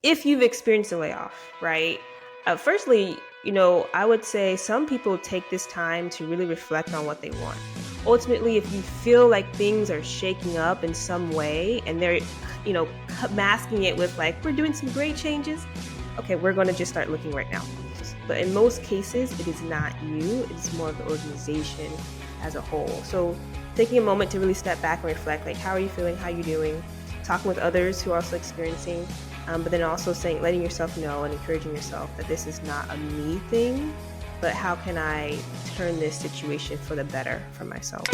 if you've experienced a layoff, right? Firstly, I would say some people take this time to really reflect on what they want. Ultimately, if you feel like things are shaking up in some way and they're, masking it with like, we're doing some great changes, okay, we're going to just start looking right now. But in most cases, it is not you, it's more of the organization as a whole. So taking a moment to really step back and reflect, like, how are you feeling? How are you doing? Talking with others who are also experiencing, but then also letting yourself know and encouraging yourself that this is not a me thing, but how can I turn this situation for the better for myself?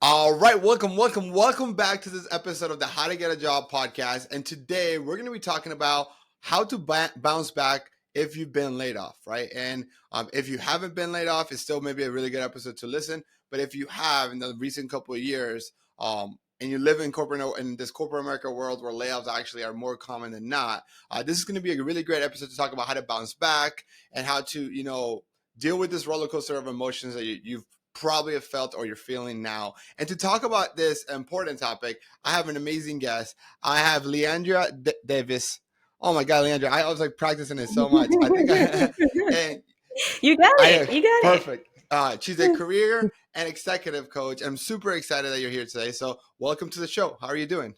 All right, welcome back to this episode of the How to Get a Job podcast. And today we're going to be talking about how to bounce back if you've been laid off, right? And if you haven't been laid off, it's still maybe a really good episode to listen. But if you have in the recent couple of years, and you live in this corporate America world where layoffs actually are more common than not, this is going to be a really great episode to talk about how to bounce back and how to, deal with this roller coaster of emotions that you've probably have felt or you're feeling now. And to talk about this important topic, I have an amazing guest. I have Leandria Devis. Oh my God, Leandria, I was like practicing it so much. I think and You got I it. You got it. perfect. She's a career and executive coach. I'm super excited that you're here today. So welcome to the show. How are you doing?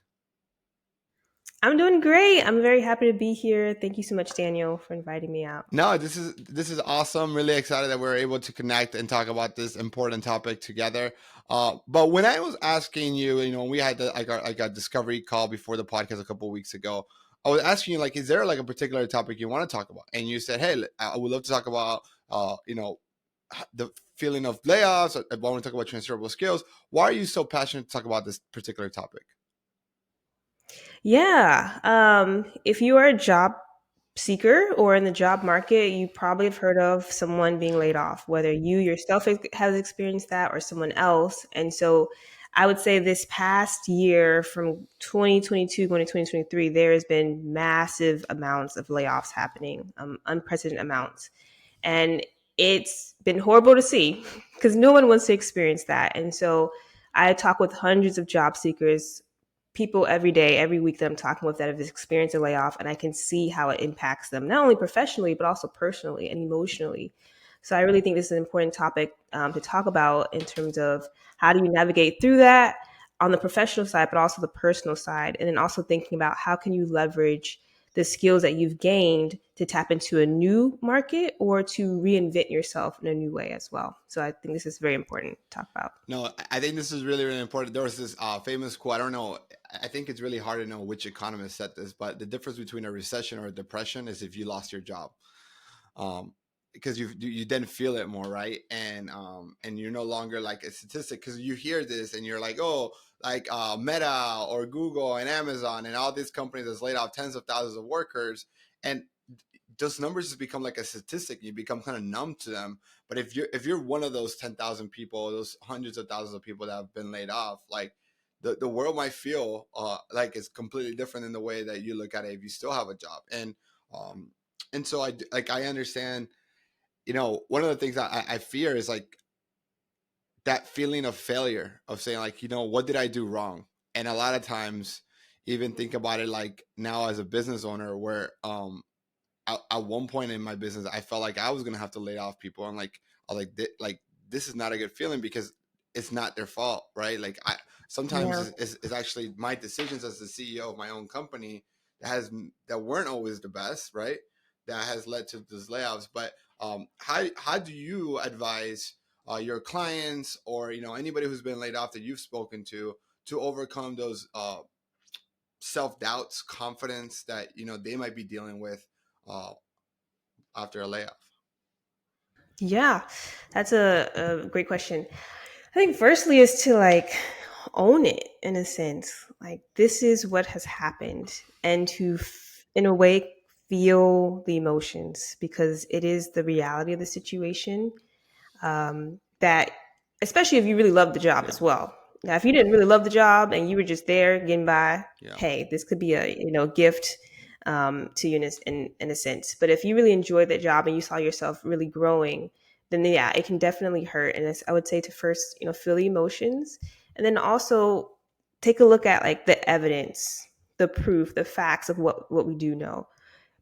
I'm doing great. I'm very happy to be here. Thank you so much, Daniel, for inviting me out. No, this is awesome. Really excited that we're able to connect and talk about this important topic together. But when I was asking you, we had like a discovery call before the podcast a couple of weeks ago. I was asking you, like, is there like a particular topic you want to talk about? And you said, hey, I would love to talk about, the feeling of layoffs. I want to talk about transferable skills. Why are you so passionate to talk about this particular topic? Yeah. If you are a job seeker or in the job market, you probably have heard of someone being laid off, whether you yourself has experienced that or someone else. And so I would say this past year from 2022 going to 2023, there has been massive amounts of layoffs happening, unprecedented amounts. And it's been horrible to see because no one wants to experience that. And so I talk with hundreds of job seekers, people every day, every week that I'm talking with that have experienced a layoff, and I can see how it impacts them, not only professionally, but also personally and emotionally. So I really think this is an important topic to talk about in terms of how do you navigate through that on the professional side, but also the personal side. And then also thinking about how can you leverage the skills that you've gained to tap into a new market or to reinvent yourself in a new way as well. So I think this is very important to talk about. No, I think this is really, really important. There was this famous quote. I don't know. I think it's really hard to know which economist said this, but the difference between a recession or a depression is if you lost your job, um, because you then feel it more, right? And you're no longer like a statistic because you hear this and you're like, oh, like Meta or Google and Amazon and all these companies that's laid off tens of thousands of workers, and those numbers just become like a statistic. You become kind of numb to them. But if you're one of those 10,000 people, those hundreds of thousands of people that have been laid off, like the world might feel like it's completely different in the way that you look at it if you still have a job. Um, and so I understand. One of the things I fear is like that feeling of failure of saying like, what did I do wrong? And a lot of times, even think about it like now as a business owner, where at one point in my business, I felt like I was gonna have to lay off people, and like I was like this is not a good feeling because it's not their fault, right? Like I sometimes Yeah. it's actually my decisions as the CEO of my own company that weren't always the best, right? That has led to those layoffs. But how do you advise your clients or anybody who's been laid off that you've spoken to overcome those self doubts, confidence that they might be dealing with uh, after a layoff? Yeah, that's a great question. I think firstly is to like own it in a sense. Like this is what has happened and to in a way feel the emotions because it is the reality of the situation that especially if you really love the job Yeah, as well. Now, if you didn't really love the job and you were just there getting by, yeah, hey, this could be a gift to you in a sense. But if you really enjoyed that job and you saw yourself really growing, then yeah, it can definitely hurt. And I would say to first, feel the emotions, and then also take a look at like the evidence, the proof, the facts of what we do know.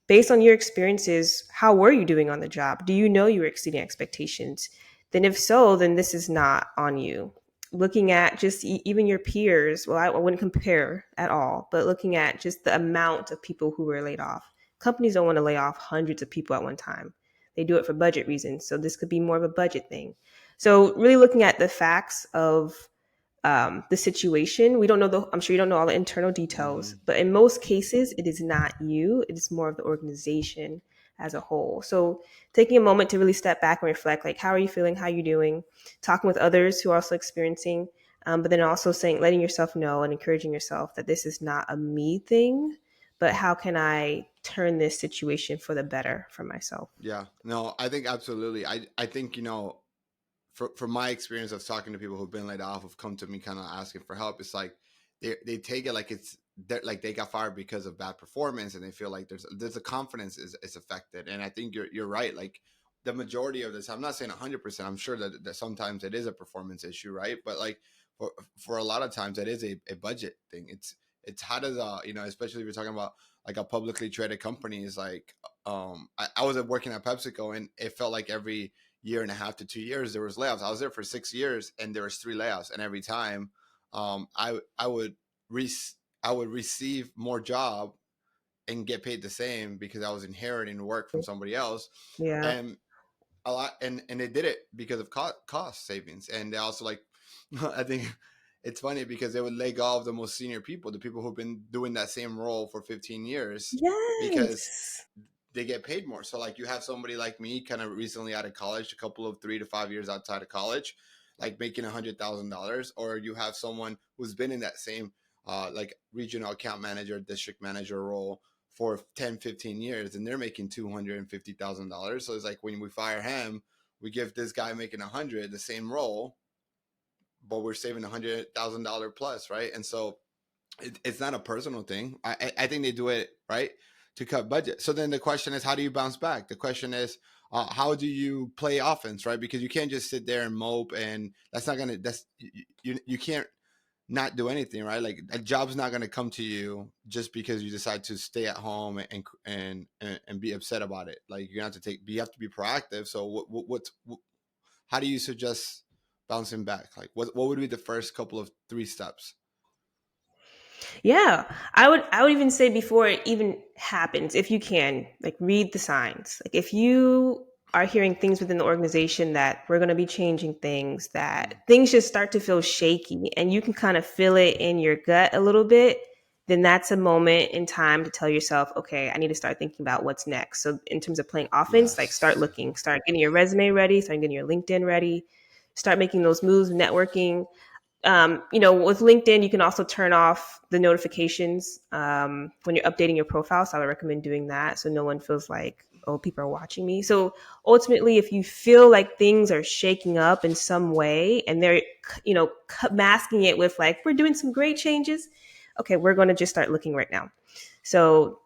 Based on your experiences, how were you doing on the job? Do you know you were exceeding expectations? Then, if so, then this is not on you. Looking at just even your peers, well, I wouldn't compare at all, but looking at just the amount of people who were laid off. Companies don't want to lay off hundreds of people at one time. They do it for budget reasons. So, this could be more of a budget thing. So, really looking at the facts of the situation. We don't know I'm sure you don't know all the internal details, Hmm. but in most cases, it is not you. It is more of the organization as a whole. So taking a moment to really step back and reflect, like, how are you feeling? How are you doing? Talking with others who are also experiencing, but then also saying, letting yourself know and encouraging yourself that this is not a me thing, but how can I turn this situation for the better for myself? Yeah, no, I think absolutely. I think from my experience of talking to people who've been laid off, who've come to me kind of asking for help, it's like they take it like like they got fired because of bad performance, and they feel like there's a confidence is affected. And I think you're right. Like the majority of this, I'm not saying 100%. I'm sure that sometimes it is a performance issue, right? But like for a lot of times, it is a budget thing. It's how does especially if you're talking about like a publicly traded company, is like I was working at PepsiCo, and it felt like every year and a half to 2 years there was layoffs. I was there for 6 years, and there was three layoffs, and every time I would re- I would receive more job and get paid the same because I was inheriting work from somebody else. Yeah. And a lot, and they did it because of cost savings. And they also like I think it's funny because they would lay off the most senior people, the people who've been doing that same role for 15 years, because Yes. they get paid more. So like you have somebody like me, kind of recently out of college, a couple of 3 to 5 years outside of college, like making $100,000, or you have someone who's been in that same like regional account manager, district manager role for 10, 15 years, and they're making $250,000. So it's like when we fire him, we give this guy making 100 the same role, but we're saving $100,000 plus, right? And so it's not a personal thing. I think they do it right to cut budget. So then the question is, how do you bounce back? The question is, how do you play offense, right? Because you can't just sit there and mope, and that's not gonna. That's you can't not do anything, right? Like a job's not gonna come to you just because you decide to stay at home and be upset about it. Like you have to you have to be proactive. So how do you suggest bouncing back? Like what would be the first couple of three steps? Yeah, I would even say before it even happens, if you can, like read the signs. Like if you are hearing things within the organization that we're going to be changing things, that Mm. things just start to feel shaky and you can kind of feel it in your gut a little bit, then that's a moment in time to tell yourself, okay, I need to start thinking about what's next. So in terms of playing offense, like start Yes. looking, start getting your resume ready, start getting your LinkedIn ready, start making those moves, networking. With LinkedIn, you can also turn off the notifications when you're updating your profile. So I would recommend doing that so no one feels like, oh, people are watching me. So ultimately, if you feel like things are shaking up in some way and they're, masking it with like, we're doing some great changes, okay, we're going to just start looking right now. So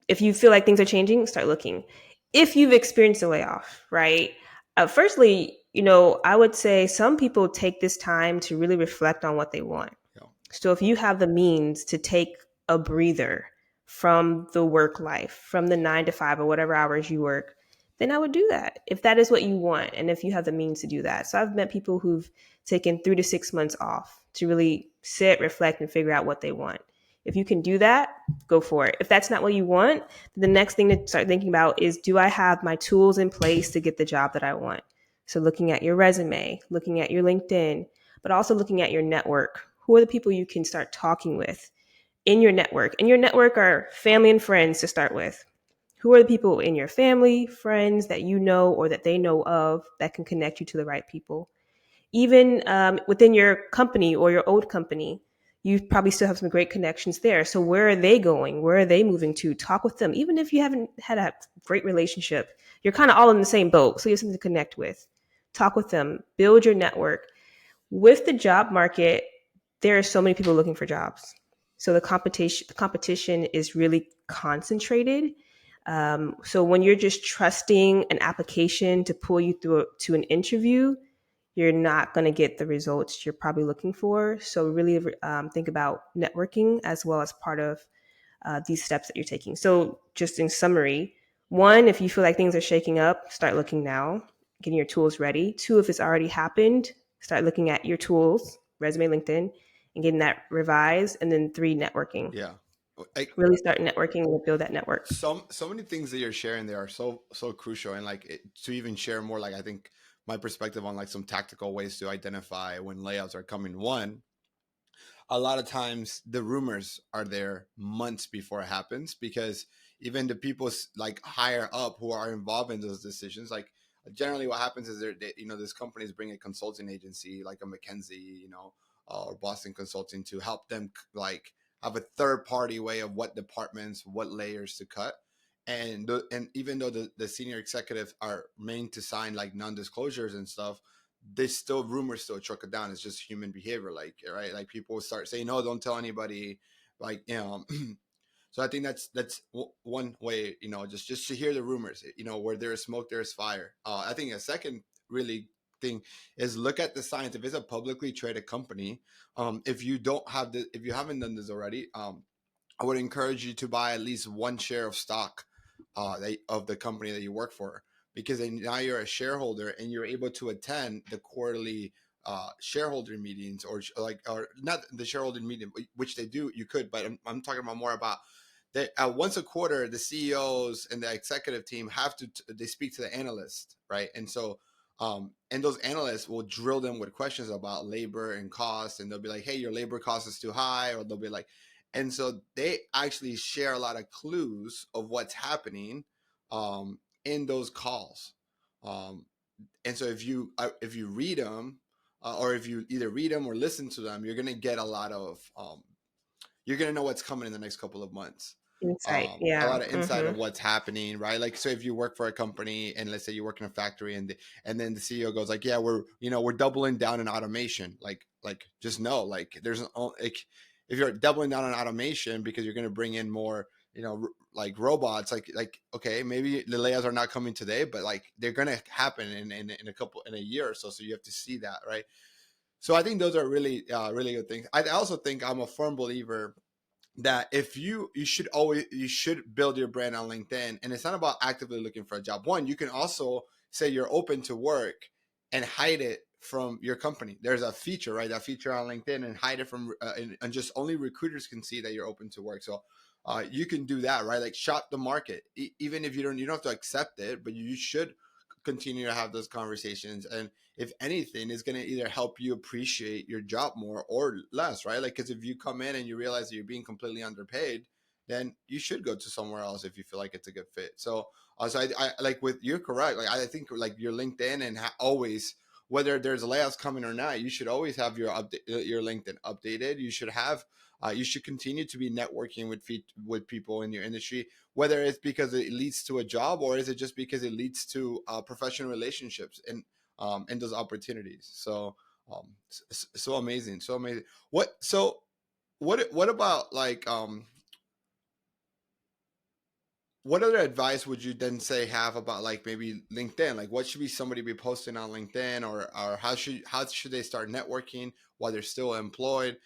if you feel like things are changing, start looking. If you've experienced a layoff, right? Firstly, I would say some people take this time to really reflect on what they want. Yeah. So if you have the means to take a breather from the work life, from the 9 to 5 or whatever hours you work, then I would do that if that is what you want. And if you have the means to do that. So I've met people who've taken 3 to 6 months off to really sit, reflect, and figure out what they want. If you can do that, go for it. If that's not what you want, the next thing to start thinking about is, do I have my tools in place to get the job that I want? So looking at your resume, looking at your LinkedIn, but also looking at your network. Who are the people you can start talking with in your network? And your network are family and friends to start with. Who are the people in your family, friends that you know or that they know of that can connect you to the right people? Even within your company or your old company, you probably still have some great connections there. So where are they going? Where are they moving to? Talk with them. Even if you haven't had a great relationship, you're kind of all in the same boat. So you have something to connect with. Talk with them, build your network. With the job market, there are so many people looking for jobs. So the competition is really concentrated. So when you're just trusting an application to pull you through to an interview, you're not going to get the results you're probably looking for. So really think about networking as well as part of these steps that you're taking. So just in summary, one, if you feel like things are shaking up, start looking now, getting your tools ready. Two, if it's already happened, start looking at your tools, resume, LinkedIn, and getting that revised. And then three, networking. Yeah. Like Really start networking and build that network. so many things that you're sharing there are so crucial, and like to even share more, like I think my perspective on like some tactical ways to identify when layoffs are coming. One, a lot of times the rumors are there months before it happens, because even the people like higher up who are involved in those decisions, like generally what happens is these companies bring a consulting agency like a McKinsey, or Boston Consulting, to help them like have a third party way of what departments, what layers to cut. And even though the senior executives are meant to sign like non-disclosures and stuff, there's still rumors still trickle down. It's just human behavior, like, right, like people start saying, no, don't tell anybody, like, so I think that's one way, just to hear the rumors, where there is smoke there is fire. I think a second really thing is look at the science. If it's a publicly traded company, if you haven't done this already, I would encourage you to buy at least one share of stock of the company that you work for, because then now you're a shareholder and you're able to attend the quarterly shareholder meetings, or not the shareholder meeting, which they do. You could, but I'm talking about more about that. Once a quarter, the CEOs and the executive team have to they speak to the analyst, right? And so and those analysts will drill them with questions about labor and cost, and they'll be like, hey, your labor cost is too high, or they'll be like, and so they actually share a lot of clues of what's happening in those calls. Um, and so if you read them, or if you either read them or listen to them, you're gonna get a lot of you're gonna know what's coming in the next couple of months. Insight. A Yeah. lot of insight of what's happening, right? Like, so if you work for a company and let's say you work in a factory, and then the CEO goes like, yeah, we're doubling down in automation. Like just know, like like if you're doubling down on automation because you're going to bring in more, like robots, like okay, maybe the layouts are not coming today, but like they're going to happen in a year or so. So you have to see that, right? So I think those are really really good things. I also think I'm a firm believer that if you should build your brand on LinkedIn, and it's not about actively looking for a job. One, you can also say you're open to work and hide it from your company. There's a feature, right? That feature on LinkedIn, and hide it from and just only recruiters can see that you're open to work. So you can do that, right? Like shop the market, even if you don't have to accept it, but you should continue to have those conversations. And if anything, is going to either help you appreciate your job more or less, right? Like, because if you come in and you realize that you're being completely underpaid, then you should go to somewhere else if you feel like it's a good fit. So, I like with you're correct. Like, I think like your LinkedIn and always, whether there's layoffs coming or not, you should always have your LinkedIn updated. You should continue to be networking with people in your industry, whether it's because it leads to a job or is it just because it leads to professional relationships and those opportunities. So so amazing, so amazing. What about like what other advice would you then say have about like maybe LinkedIn? Like what should be somebody be posting on LinkedIn, or how should they start networking while they're still employed?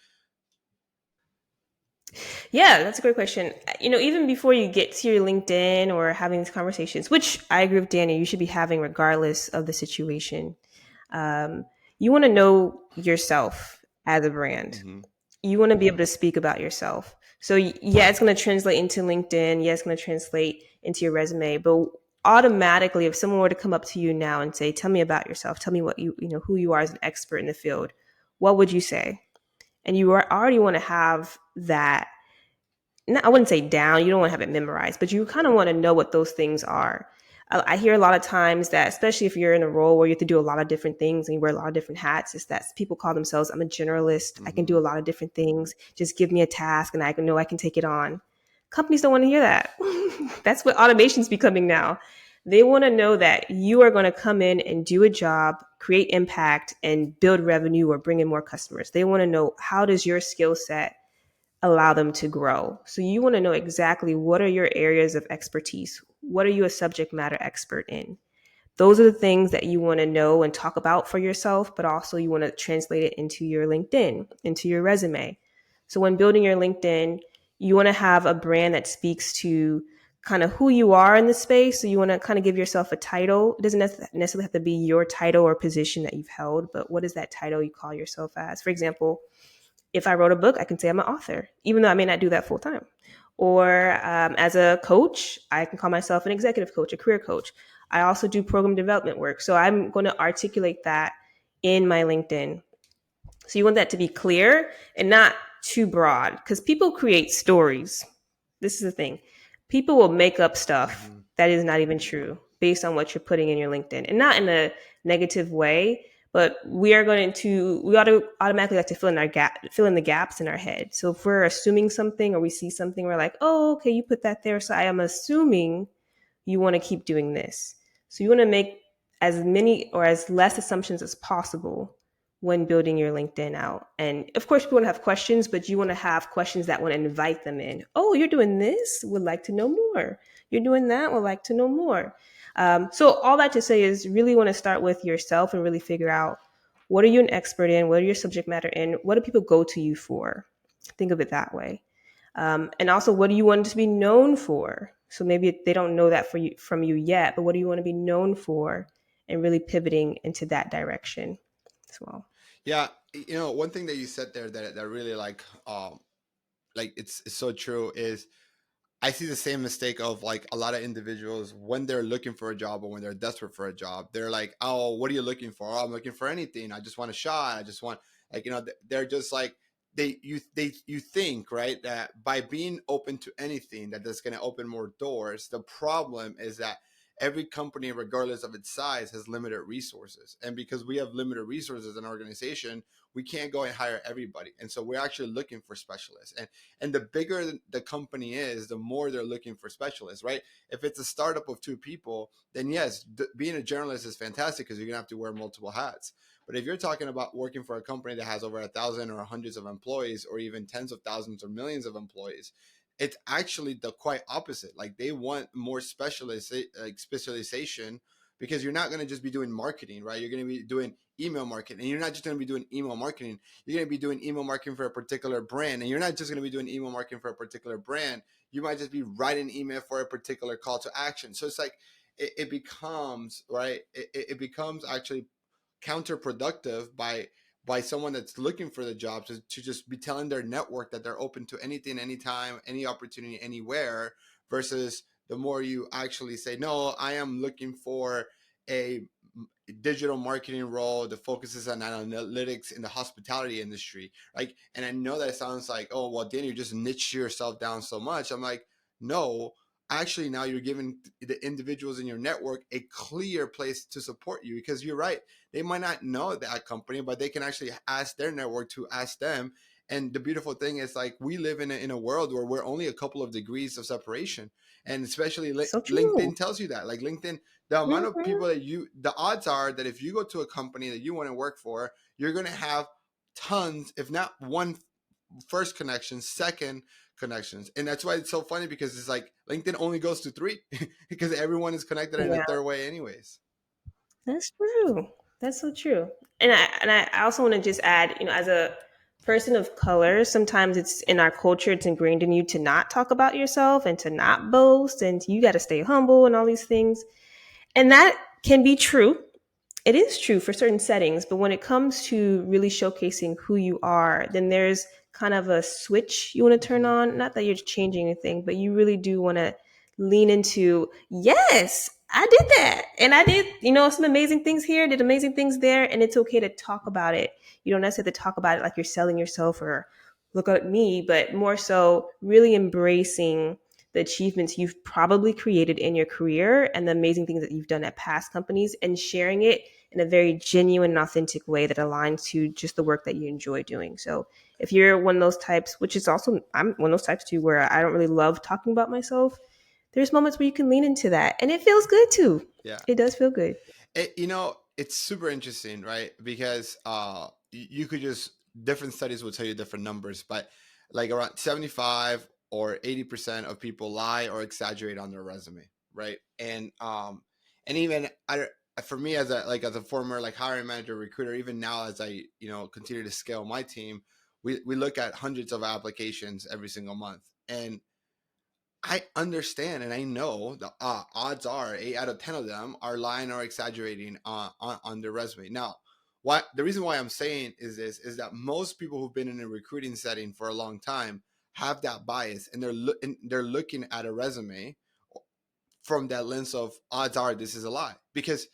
Yeah, that's a great question. Even before you get to your LinkedIn or having these conversations, which I agree with Danny, you should be having regardless of the situation. Um, you want to know yourself as a brand. Mm-hmm. You want to be able to speak about yourself. So yeah, it's going to translate into LinkedIn. Yeah, it's going to translate into your resume. But automatically, if someone were to come up to you now and say, "Tell me about yourself. Tell me what who you are as an expert in the field," what would you say? And already want to have that. I wouldn't say down. You don't want to have it memorized, but you kind of want to know what those things are. I hear a lot of times that, especially if you're in a role where you have to do a lot of different things and you wear a lot of different hats, is that people call themselves, I'm a generalist. I can Mm-hmm. do a lot of different things. Just give me a task and I know I can take it on. Companies don't want to hear that. That's what automation's becoming now. They want to know that you are going to come in and do a job, create impact, and build revenue or bring in more customers. They want to know, how does your skill set allow them to grow. So you want to know exactly what are your areas of expertise? What are you a subject matter expert in? Those are the things that you want to know and talk about for yourself, but also you want to translate it into your LinkedIn, into your resume. So when building your LinkedIn, you want to have a brand that speaks to kind of who you are in the space. So you want to kind of give yourself a title. It doesn't necessarily have to be your title or position that you've held, but what is that title you call yourself as? For example, if I wrote a book, I can say I'm an author, even though I may not do that full time. Or as a coach, I can call myself an executive coach, a career coach. I also do program development work. So I'm going to articulate that in my LinkedIn. So you want that to be clear and not too broad because people create stories. This is the thing. People will make up stuff Hmm. that is not even true based on what you're putting in your LinkedIn, and not in a negative way, but we ought to automatically like to fill in the gaps in our head. So if we're assuming something or we see something, we're like, oh, okay, you put that there. So I am assuming you want to keep doing this. So you want to make as many or as less assumptions as possible when building your LinkedIn out. And of course, people want to have questions, but you want to have questions that want to invite them in. Oh, you're doing this? Would like to know more. You're doing that? Would like to know more. So all that to say is really want to start with yourself and really figure out what are you an expert in? What are your subject matter in? What do people go to you for? Think of it that way. And also, what do you want to be known for? So maybe they don't know that for you from you yet, but what do you want to be known for? And really pivoting into that direction as well. Yeah, one thing that you said there that really like it's so true is I see the same mistake of like a lot of individuals when they're looking for a job or when they're desperate for a job. They're like, "Oh, what are you looking for?" "Oh, I'm looking for anything. I just want a shot. I just want they're just like you think, right, that by being open to anything that's going to open more doors. The problem is that every company, regardless of its size, has limited resources. And because we have limited resources in an organization, we can't go and hire everybody. And so we're actually looking for specialists. And the bigger the company is, the more they're looking for specialists, right? If it's a startup of two people, then yes, being a journalist is fantastic because you're gonna have to wear multiple hats. But if you're talking about working for a company that has over 1,000 or hundreds of employees, or even tens of thousands or millions of employees, it's actually the quite opposite. Like they want more specialization, because you're not going to just be doing marketing, right? You're going to be doing email marketing, and you're not just going to be doing email marketing. You're going to be doing email marketing for a particular brand, and you're not just going to be doing email marketing for a particular brand. You might just be writing email for a particular call to action. So it's like it becomes right. It becomes actually counterproductive by someone that's looking for the job to just be telling their network that they're open to anything, anytime, any opportunity, anywhere, versus the more you actually say, no, I am looking for a digital marketing role that focuses on analytics in the hospitality industry. Like, and I know that sounds like, oh, well, Dan, you just niche yourself down so much. I'm like, no, actually, now you're giving the individuals in your network a clear place to support you, because you're right. They might not know that company, but they can actually ask their network to ask them. And the beautiful thing is, like, we live in a world where we're only a couple of degrees of separation. And especially So true. LinkedIn tells you that. Like, LinkedIn, the amount of people Mm-hmm. the odds are that if you go to a company that you want to work for, you're going to have tons, if not one first connection, second connections. And that's why it's so funny, because it's like LinkedIn only goes to three because everyone is connected in a Yeah, third way, anyways. that's true. That's so true. And I also want to just add, as a person of color, sometimes it's in our culture, it's ingrained in you to not talk about yourself and to not boast, and you got to stay humble and all these things. And that can be true. It is true for certain settings, but when it comes to really showcasing who you are, then there's kind of a switch you want to turn Mm-hmm. on. Not that you're changing anything, but you really do want to lean into, yes, I did that. And I did, some amazing things here, did amazing things there. And it's okay to talk about it. You don't necessarily talk about it like you're selling yourself or look at me, but more so really embracing the achievements you've probably created in your career and the amazing things that you've done at past companies, and sharing it in a very genuine and authentic way that aligns to just the work that you enjoy doing. So if you're one of those types, which is also, I'm one of those types too, where I don't really love talking about myself, there's moments where you can lean into that and it feels good too. Yeah. It does feel good. It's super interesting, right? Because you could just different studies will tell you different numbers, but like around 75 or 80% of people lie or exaggerate on their resume, right? And even for me as a former like hiring manager recruiter, even now as I continue to scale my team, we look at hundreds of applications every single month. And I understand and I know the odds are 8 out of 10 of them are lying or exaggerating on their resume. Now, what the reason why I'm saying is this is that most people who've been in a recruiting setting for a long time have that bias, and they're looking at a resume from that lens of odds are this is a lie. Because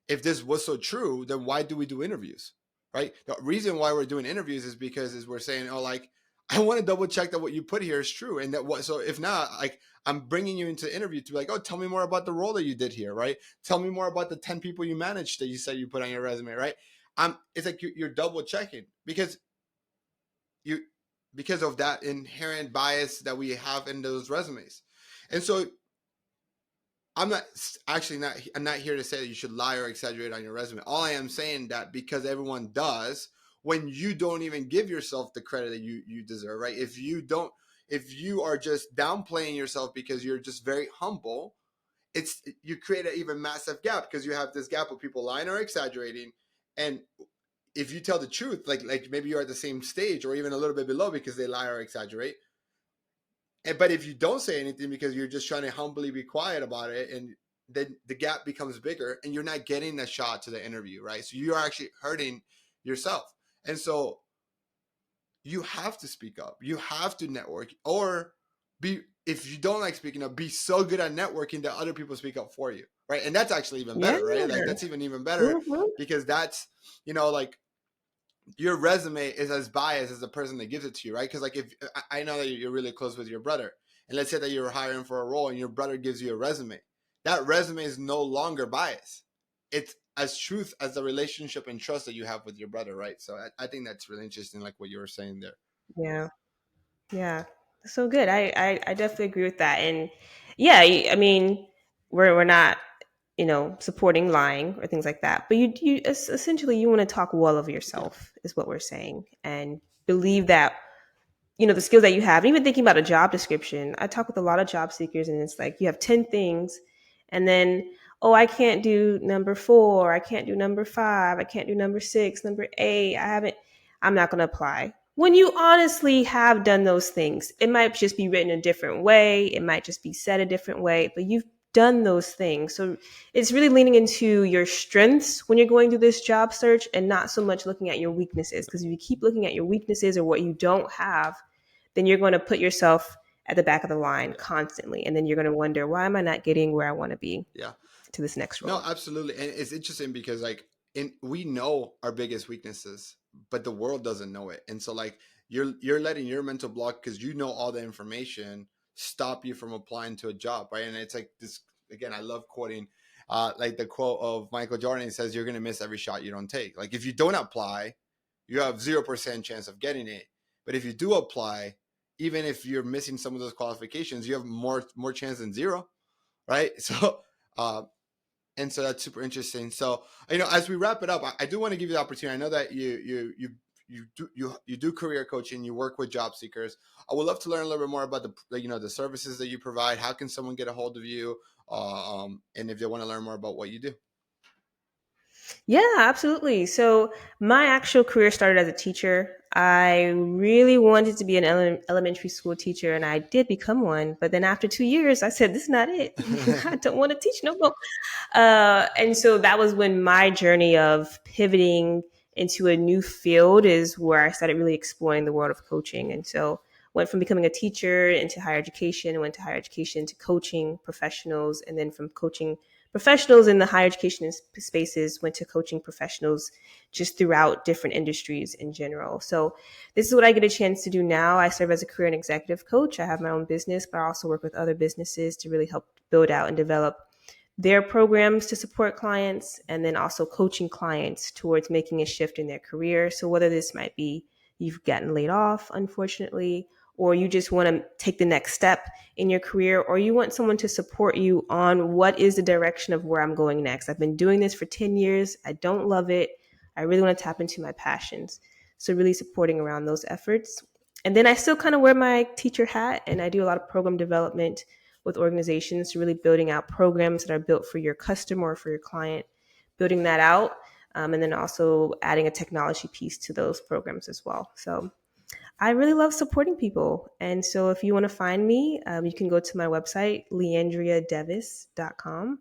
if this was so true, then why do we do interviews? Right? The reason why we're doing interviews is because is we're saying, oh, like, I want to double check that what you put here is true. And that what, so if not, like, I'm bringing you into interview to be like, oh, tell me more about the role that you did here, right? Tell me more about the 10 people you managed that you said you put on your resume, right? It's like you're double checking you because of that inherent bias that we have in those resumes. And so I'm not actually not. I'm not here to say that you should lie or exaggerate on your resume. All I am saying that because everyone does, when you don't even give yourself the credit that you deserve, right? If you are just downplaying yourself because you're just very humble, it's you create an even massive gap because you have this gap of people lying or exaggerating, and if you tell the truth, like maybe you're at the same stage or even a little bit below because they lie or exaggerate, but if you don't say anything because you're just trying to humbly be quiet about it, and then the gap becomes bigger and you're not getting a shot to the interview, right? So you're actually hurting yourself. And so you have to speak up. You have to network, or be, if you don't like speaking up, be so good at networking that other people speak up for you, right? And that's actually even Yeah. better, right? Like that's even better Hmm. because that's, like, your resume is as biased as the person that gives it to you, right? Because like if I know that you're really close with your brother, and let's say that you're hiring for a role and your brother gives you a resume, that resume is no longer biased. It's as truth as the relationship and trust that you have with your brother, right? So I think that's really interesting, like what you were saying there. Yeah. Yeah. So good. I definitely agree with that. And yeah, I mean, we're not, supporting lying or things like that. But essentially you want to talk well of Yeah, yourself is what we're saying, and believe that the skills that you have. And even thinking about a job description, I talk with a lot of job seekers, and it's like you have 10 things, and then, oh, I can't do number 4, I can't do number 5, I can't do number 6, number 8, I'm not going to apply. When you honestly have done those things, it might just be written a different way, it might just be said a different way, but you've done those things. So it's really leaning into your strengths when you're going through this job search, and not so much looking at your weaknesses. Because if you keep looking at your weaknesses or what you don't have, then you're going to put yourself at the back of the line yeah, constantly. And then you're going to wonder, why am I not getting where I want to be yeah. to this next No, role? absolutely. And it's interesting because like we know our biggest weaknesses, but the world doesn't know it. And so like you're letting your mental block, because you know all the information, stop you from applying to a job, right? And it's like this again, I love quoting like the quote of Michael Jordan. He says you're gonna miss every shot you don't take. Like if you don't apply, you have 0% chance of getting it. But if you do apply, even if you're missing some of those qualifications, you have more chance than zero, right? So uh, and so that's super interesting. So as we wrap it up, I do want to give you the opportunity. I know that you do career coaching, you work with job seekers. I would love to learn a little bit more about the services that you provide. How can someone get a hold of you, and if they want to learn more about what you do? Yeah, absolutely. So my actual career started as a teacher. I really wanted to be an elementary school teacher, and I did become one. But then after 2 years, I said, "This is not it. I don't want to teach no more." And so that was when my journey of pivoting into a new field is where I started really exploring the world of coaching. And so went from becoming a teacher into higher education, went to higher education to coaching professionals, and then from coaching professionals in the higher education spaces went to coaching professionals just throughout different industries in general. So this is what I get a chance to do now. I serve as a career and executive coach. I have my own business, but I also work with other businesses to really help build out and develop their programs to support clients, and then also coaching clients towards making a shift in their career. So whether this might be you've gotten laid off, unfortunately, or you just want to take the next step in your career, or you want someone to support you on what is the direction of where I'm going next. I've been doing this for 10 years. I don't love it. I really want to tap into my passions. So really supporting around those efforts. And then I still kind of wear my teacher hat and I do a lot of program development with organizations, really building out programs that are built for your customer or for your client, building that out. And then also adding a technology piece to those programs as well. So I really love supporting people. And so if you want to find me, you can go to my website, leandriadevis.com,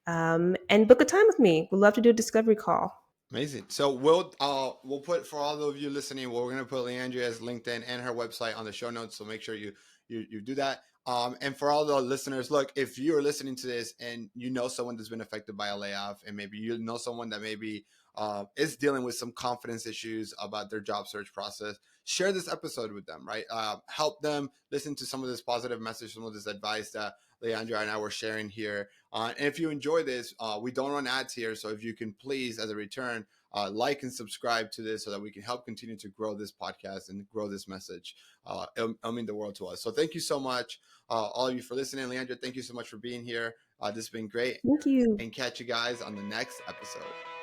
and book a time with me. We'd love to do a discovery call. Amazing. So we'll put, for all of you listening, we're gonna put Leandria's LinkedIn and her website on the show notes. So make sure you do that. And for all the listeners, look, if you're listening to this and you know someone that's been affected by a layoff, and maybe you know someone that maybe is dealing with some confidence issues about their job search process, share this episode with them. Right, help them listen to some of this positive message, some of this advice that Leandria and I were sharing here. And if you enjoy this, we don't run ads here. So if you can please, as a return, like and subscribe to this so that we can help continue to grow this podcast and grow this message. It'll mean the world to us. So thank you so much, all of you, for listening. Leandra, thank you so much for being here. This has been great. Thank you. And catch you guys on the next episode.